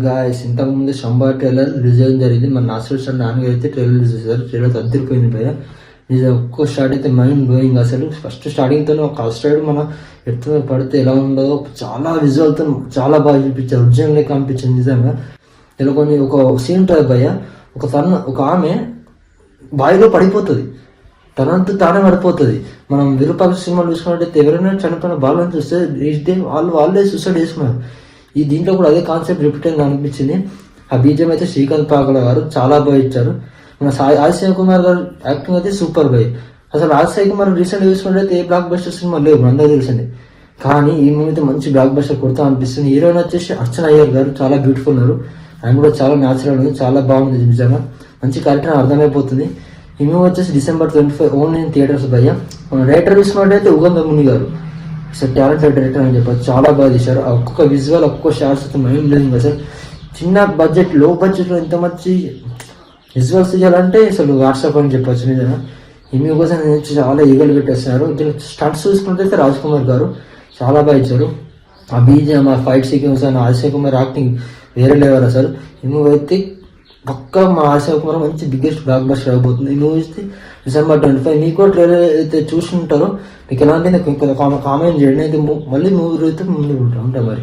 Guys ఇంతకుముందు 100 trailer release అయ్యడం జరిగింది. మన నాసిర్ సార్ నాన్నగారు అయితే ట్రైలర్ రిలీజ్ చేశారు. ట్రైలర్ అద్దరిపోయింది భయ. నిజం ఒక్కో స్టార్ట్ అయితే మైండ్ బ్లోయింగ్. అసలు ఫస్ట్ స్టార్టింగ్తో ఒక సైడ్ మన ఎత్తు పడితే ఎలా ఉండదో చాలా విజువల్తో చాలా బాగా చూపించారు. ఒరిజినల్ లెక్క అనిపించింది నిజంగా. ఇలా కొన్ని ఒక సీన్ ఉంటుంది భయ. ఒక ఆమె బావిలో పడిపోతుంది, తనంతా తానే పడిపోతుంది. మనం విరూపాక్ష సినిమాలు చూసుకున్నట్టయితే ఎవరైనా చనిపోయిన బాలను చూస్తే వాళ్ళే సూసైడ్ చేసుకున్నారు. ఈ దీంట్లో కూడా అదే కాన్సెప్ట్ రిపీట్ అయింది అనిపించింది. ఆ బీజం అయితే శ్రీకాంత్ పాగల గారు చాలా బాగా ఇచ్చారు. మన ఆదిత్య కుమార్ గారు యాక్టింగ్ అయితే సూపర్ బాయ్. అసలు ఆదిత్య కుమార్ రీసెంట్ చూసుకున్నట్టయితే ఏ బ్లాక్ బస్టర్ సినిమా లేవు అందరూ తెలిసింది, కానీ ఈ మూవీ అయితే మంచి బ్లాక్ బస్టర్ కొడతా అనిపిస్తుంది. హీరోయిన్ వచ్చేసి అర్చన అయ్యర్ గారు చాలా బ్యూటిఫుల్ ఉన్నారు. ఆయన కూడా చాలా న్యాచురల్ ఉంది, చాలా బాగుంది. నిజంగా మంచి క్యారెక్టర్ అర్థమైపోతుంది. ఈ మూవీ వచ్చేసి December 25 ఓన్లీ ఇన్ థియేటర్స్ భయ్య. మన రైటర్ చూసుకున్నట్టయితే ఉగంధ ముని గారు అసలు టాలెంటెడ్ డైరెక్టర్ అని చెప్పచ్చు. చాలా బాగా తీశారు. ఒక్కొక్క విజువల్ ఒక్కొక్క షార్ట్స్ అయితే మైండ్ బ్లోయింగ్. అసలు చిన్న బడ్జెట్ లో బడ్జెట్లో ఇంత మంచి విజువల్స్ తీయాలంటే అసలు వాట్సాప్ అని చెప్పచ్చు. నిజంగా ఈ మూవీ కోసం చాలా ఈగలు పెట్టేస్తున్నారు. స్టంట్స్ చూసుకుంటే రాజ్ కుమార్ గారు చాలా బాగా ఇచ్చారు. ఆ బీజిఎం, ఆ ఫైట్ సీక్వెన్స్ అని ఆదిత్య కుమార్ యాక్టింగ్ వేరే లెవెల్. అసలు ఈ మూవీ అయితే పక్కా మా ఆదిత్య కుమార్ మంచి బిగ్గెస్ట్ బ్లాక్ బస్టర్ అయిపోతుంది. ఈ మూవీ December 25. మీకు ట్రైలర్ అయితే చూసుకుంటారో మీకు ఎలా అంటే కామెంట్ చేయండి. అయితే మళ్ళీ మూవీ అయితే ముందు ఉంటా మరి.